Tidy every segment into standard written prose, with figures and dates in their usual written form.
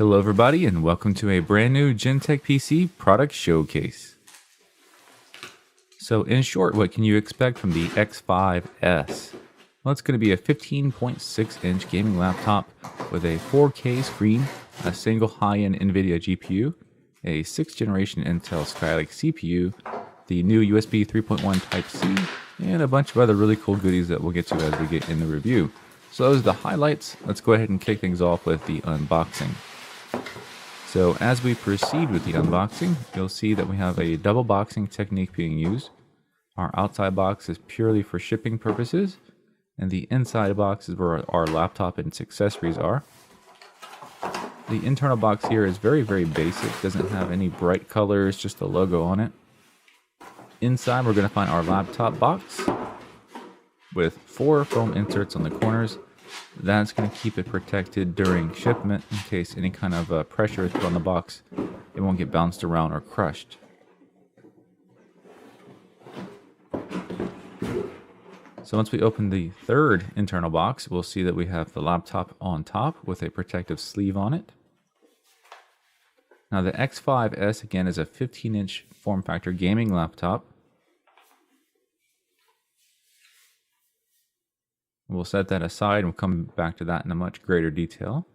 Hello everybody and welcome to a brand new Gentech PC product showcase. So in short, what can you expect from the X5S? Well, it's going to be a 15.6 inch gaming laptop with a 4K screen, a single high-end NVIDIA GPU, a 6th generation Intel Skylake CPU, the new USB 3.1 Type-C, and a bunch of other really cool goodies that we'll get to as we get in the review. So those are the highlights. Let's go ahead and kick things off with the unboxing. So as we proceed with the unboxing, you'll see that we have a double boxing technique being used. Our outside box is purely for shipping purposes, and the inside box is where our laptop and its accessories are. The internal box here is very basic, doesn't have any bright colors, just the logo on it. Inside we're going to find our laptop box with 4 foam inserts on the corners. That's going to keep it protected during shipment in case any kind of pressure is put on the box. It won't get bounced around or crushed. So once we open the third internal box, we'll see that we have the laptop on top with a protective sleeve on it. Now the X5S again is a 15-inch form factor gaming laptop. We'll set that aside and we'll come back to that in a much greater detail.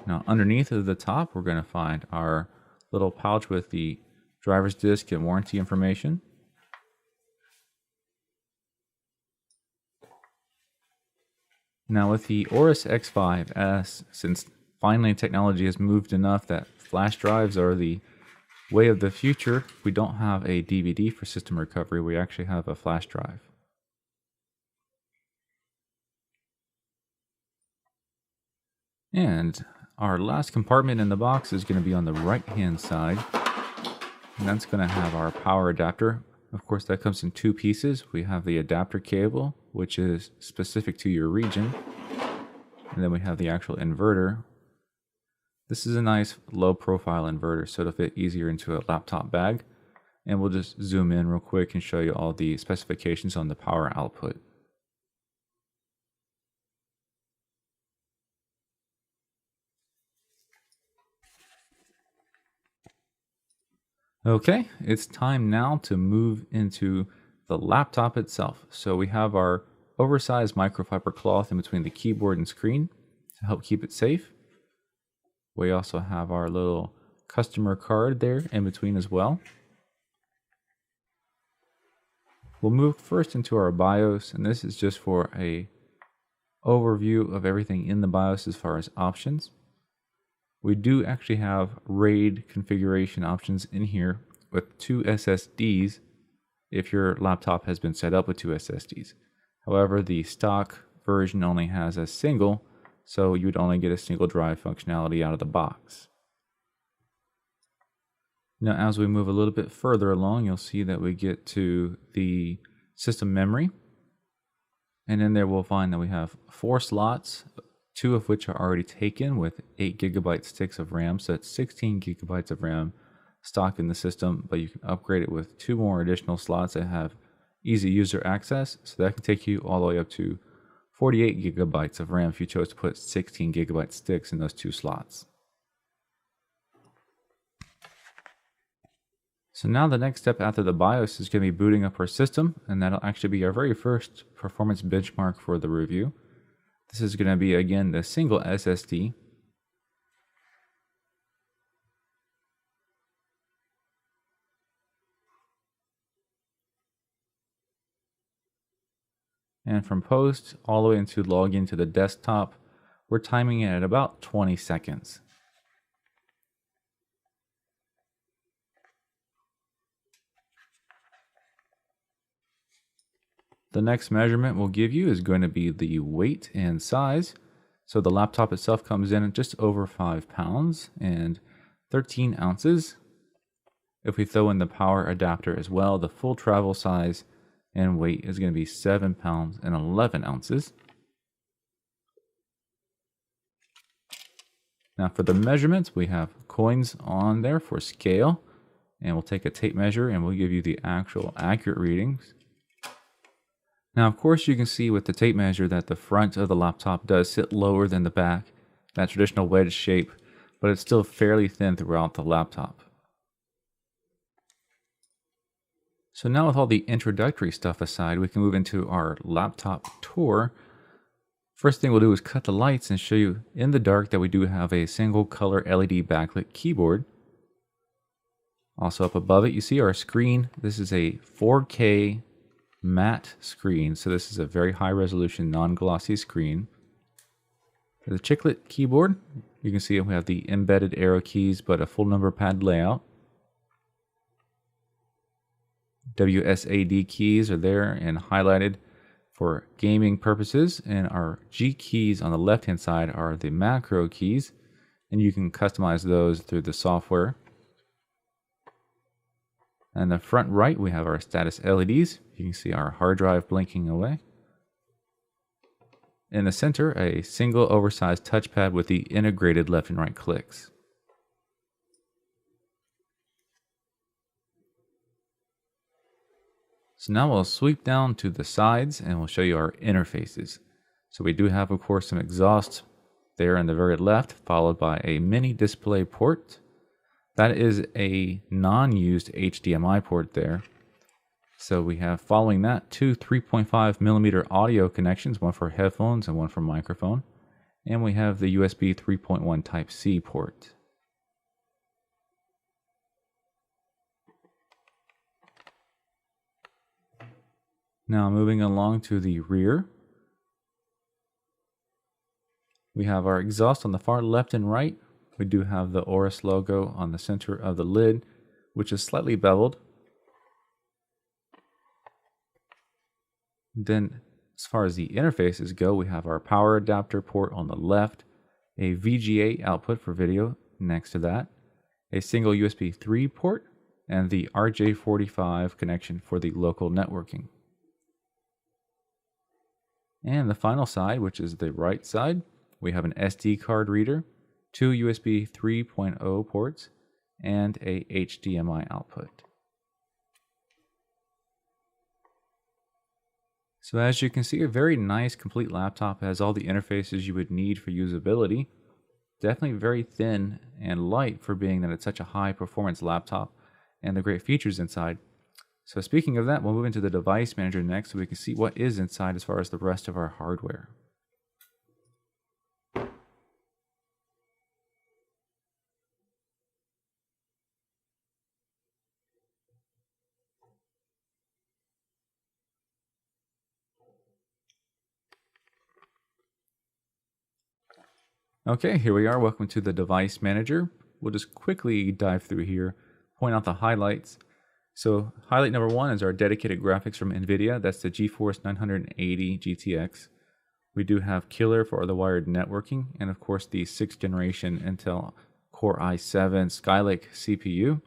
Now underneath of the top, we're going to find our little pouch with the driver's disc and warranty information. Now with the Aorus X5S, since finally technology has moved enough that flash drives are the way of the future, we don't have a DVD for system recovery, we actually have a flash drive. And our last compartment in the box is going to be on the right hand side, and that's going to have our power adapter. Of course, that comes in 2 pieces. We have the adapter cable, which is specific to your region, and then we have the actual inverter. This is a nice low profile inverter, so it'll fit easier into a laptop bag. And we'll just zoom in real quick and show you all the specifications on the power output. Okay, it's time now to move into the laptop itself. So we have our oversized microfiber cloth in between the keyboard and screen to help keep it safe. We also have our little customer card there in between as well. We'll move first into our BIOS, and this is just for a overview of everything in the BIOS as far as options. We do actually have RAID configuration options in here with 2 SSDs if your laptop has been set up with 2 SSDs. However, the stock version only has a single, so you would only get a single drive functionality out of the box. Now as we move a little bit further along, you'll see that we get to the system memory. And in there we'll find that we have 4 slots, 2 of which are already taken with 8 GB sticks of RAM, so that's 16 GB of RAM stock in the system, but you can upgrade it with 2 more additional slots that have easy user access, so that can take you all the way up to 48 GB of RAM if you chose to put 16 GB sticks in those 2 slots. So now the next step after the BIOS is going to be booting up our system, and that'll actually be our very first performance benchmark for the review. This is going to be again the single SSD. And from post all the way into login to the desktop, we're timing it at about 20 seconds. The next measurement we'll give you is going to be the weight and size. So the laptop itself comes in at just over 5 pounds and 13 ounces. If we throw in the power adapter as well, the full travel size and weight is going to be 7 pounds and 11 ounces. Now for the measurements, we have coins on there for scale, and we'll take a tape measure and we'll give you the actual accurate readings. Now, of course, you can see with the tape measure that the front of the laptop does sit lower than the back, that traditional wedge shape, but it's still fairly thin throughout the laptop. So now with all the introductory stuff aside, we can move into our laptop tour. First thing we'll do is cut the lights and show you in the dark that we do have a single color LED backlit keyboard. Also up above it, you see our screen. This is a 4K matte screen, so this is a very high resolution, non-glossy screen. For the chiclet keyboard, you can see we have the embedded arrow keys, but a full number pad layout. WSAD keys are there and highlighted for gaming purposes, and our G keys on the left hand side are the macro keys, and you can customize those through the software. And the front right, we have our status LEDs. You can see our hard drive blinking away. In the center, a single oversized touchpad with the integrated left and right clicks. So now we'll sweep down to the sides and we'll show you our interfaces. So we do have, of course, some exhaust there in the very left, followed by a mini display port. That is a non-used HDMI port there. So we have, following that, two 3.5 millimeter audio connections, one for headphones and one for microphone. And we have the USB 3.1 Type-C port. Now moving along to the rear, we have our exhaust on the far left and right. We do have the Aorus logo on the center of the lid, which is slightly beveled. Then, as far as the interfaces go, we have our power adapter port on the left, a VGA output for video next to that, a single USB 3 port, and the RJ45 connection for the local networking. And the final side, which is the right side, we have an SD card reader, two USB 3.0 ports, and a HDMI output. So as you can see, a very nice complete laptop has all the interfaces you would need for usability. Definitely very thin and light for being that it's such a high performance laptop, and the great features inside. So speaking of that, we'll move into the device manager next so we can see what is inside as far as the rest of our hardware. Okay, here we are. Welcome to the device manager. We'll just quickly dive through here, point out the highlights. So highlight number one is our dedicated graphics from NVIDIA. That's the GeForce 980 GTX. We do have killer for the wired networking, and of course the 6th generation Intel Core i7 Skylake CPU.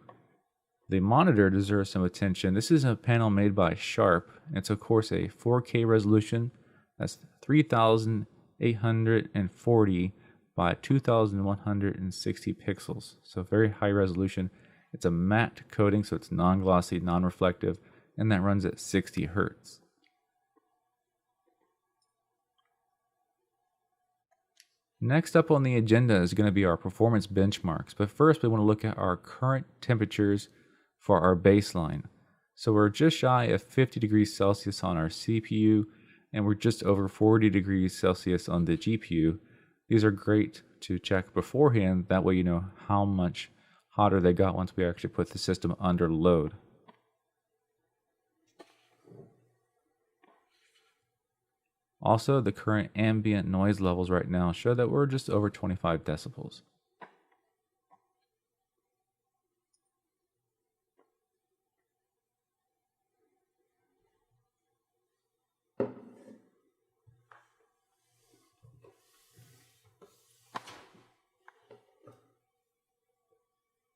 The monitor deserves some attention. This is a panel made by Sharp. It's of course a 4K resolution. That's 3840 by 2160 pixels. So very high resolution. It's a matte coating, so it's non-glossy, non-reflective, and that runs at 60 Hertz. Next up on the agenda is going to be our performance benchmarks, but first we want to look at our current temperatures for our baseline. So we're just shy of 50 degrees Celsius on our CPU, and we're just over 40 degrees Celsius on the GPU. These are great to check beforehand, that way you know how much hotter they got once we actually put the system under load. Also, the current ambient noise levels right now show that we're just over 25 decibels.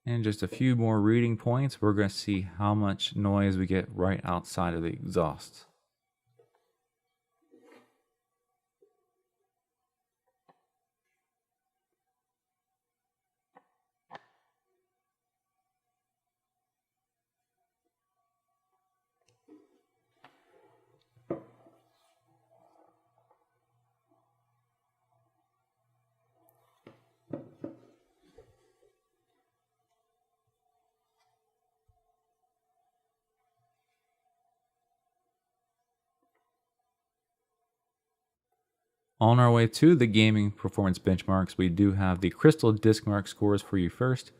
And just a few more reading points, we're going to see how much noise we get right outside of the exhaust. On our way to the gaming performance benchmarks, we do have the Crystal Disk Mark scores for you first.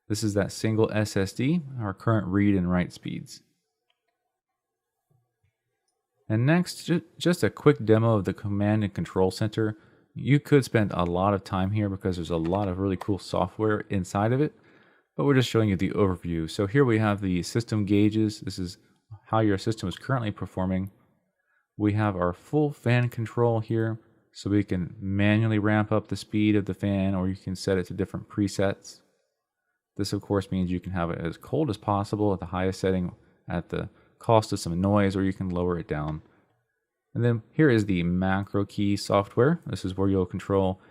This is that single SSD, our current read and write speeds. And next, just a quick demo of the Command and Control Center. You could spend a lot of time here because there's a lot of really cool software inside of it, but we're just showing you the overview. So here we have the system gauges. This is how your system is currently performing. We have our full fan control here, so we can manually ramp up the speed of the fan, or you can set it to different presets. This of course means you can have it as cold as possible at the highest setting at the cost of some noise, or you can lower it down. And then here is the macro key software. This is where you'll control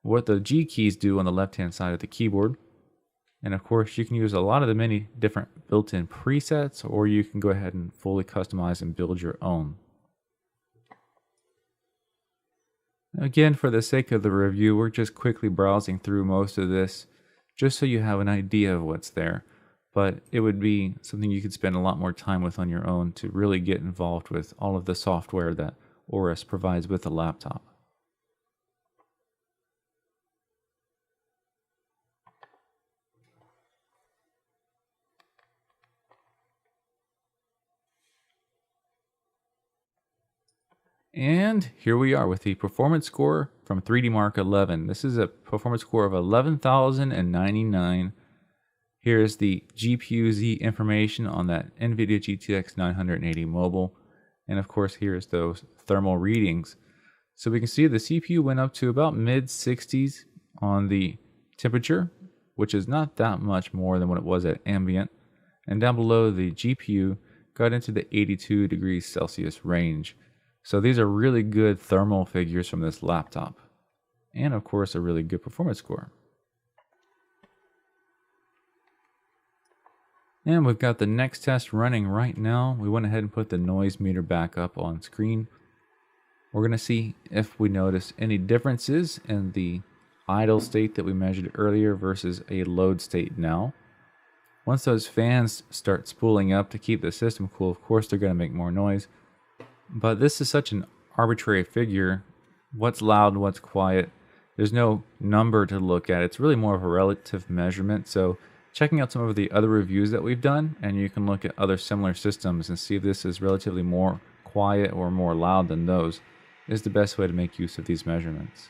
what the G keys do on the left hand side of the keyboard. And of course you can use a lot of the many different built-in presets, or you can go ahead and fully customize and build your own. Again, for the sake of the review, we're just quickly browsing through most of this just so you have an idea of what's there. But it would be something you could spend a lot more time with on your own to really get involved with all of the software that Aorus provides with the laptop. And here we are with the performance score from 3D Mark 11. This is a performance score of 11,099. Here's the GPU-Z information on that NVIDIA GTX 980 mobile. And of course, here's those thermal readings. So we can see the CPU went up to about mid-60s on the temperature, which is not that much more than what it was at ambient. And down below, the GPU got into the 82 degrees Celsius range. So these are really good thermal figures from this laptop. And of course, a really good performance score. And we've got the next test running right now. We went ahead and put the noise meter back up on screen. We're going to see if we notice any differences in the idle state that we measured earlier versus a load state now. Once those fans start spooling up to keep the system cool, of course they're going to make more noise. But this is such an arbitrary figure. What's loud and what's quiet? There's no number to look at. It's really more of a relative measurement. So checking out some of the other reviews that we've done, and you can look at other similar systems and see if this is relatively more quiet or more loud than those, is the best way to make use of these measurements.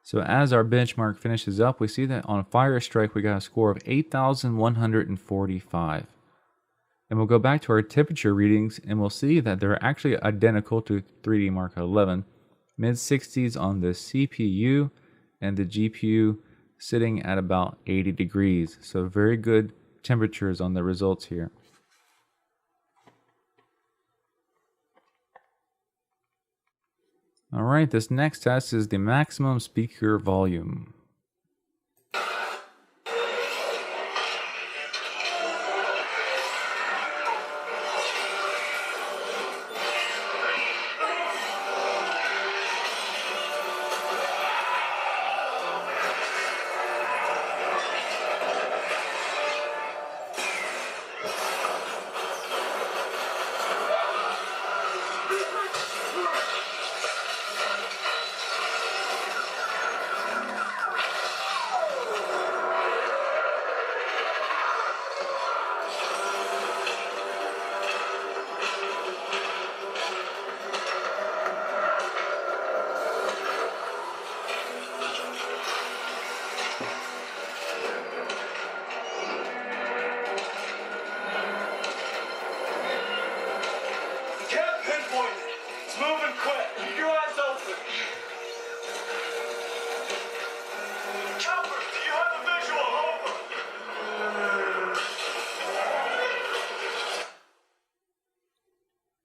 So as our benchmark finishes up, we see that on Firestrike we got a score of 8,145. And we'll go back to our temperature readings and we'll see that they're actually identical to 3D Mark 11. Mid-60s on the CPU and the GPU sitting at about 80 degrees. So very good temperatures on the results here. All right, this next test is the maximum speaker volume.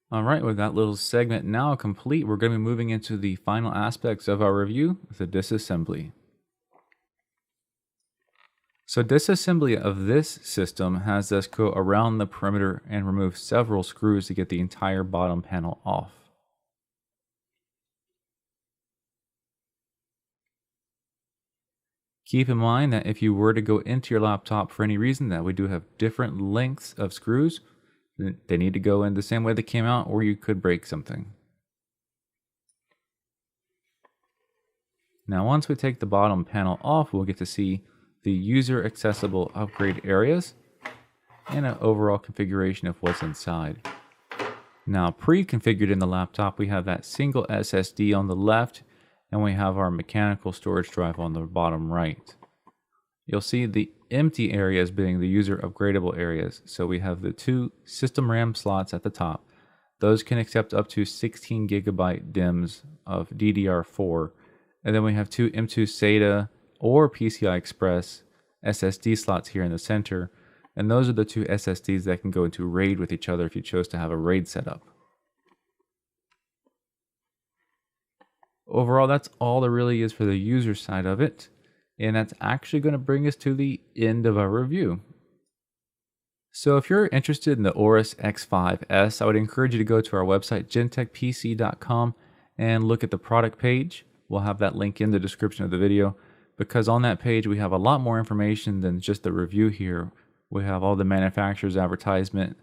All right, with that little segment now complete, we're going to be moving into the final aspects of our review, the disassembly. So disassembly of this system has us go around the perimeter and remove several screws to get the entire bottom panel off. Keep in mind that if you were to go into your laptop for any reason, that we do have different lengths of screws. They need to go in the same way they came out, or you could break something. Now once we take the bottom panel off, we'll get to see the user accessible upgrade areas and an overall configuration of what's inside. Now pre-configured in the laptop, we have that single SSD on the left, and we have our mechanical storage drive on the bottom right. You'll see the empty areas being the user upgradable areas. So we have the 2 system RAM slots at the top. Those can accept up to 16 gigabyte DIMMs of DDR4. And then we have 2 M2 SATA or PCI Express SSD slots here in the center. And those are the 2 SSDs that can go into RAID with each other if you chose to have a RAID setup. Overall, that's all there really is for the user side of it. And that's actually going to bring us to the end of our review. So if you're interested in the Aorus X5S, I would encourage you to go to our website, gentechpc.com, and look at the product page. We'll have that link in the description of the video, because on that page we have a lot more information than just the review here. We have all the manufacturer's advertisement,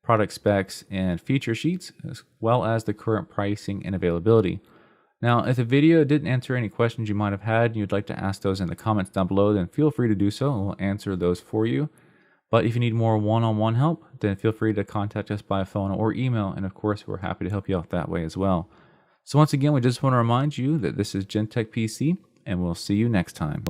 product specs, and feature sheets, as well as the current pricing and availability. Now, if the video didn't answer any questions you might have had and you'd like to ask those in the comments down below, then feel free to do so and we'll answer those for you. But if you need more one-on-one help, then feel free to contact us by phone or email, and of course we're happy to help you out that way as well. So once again, we just want to remind you that this is Gentech PC, and we'll see you next time.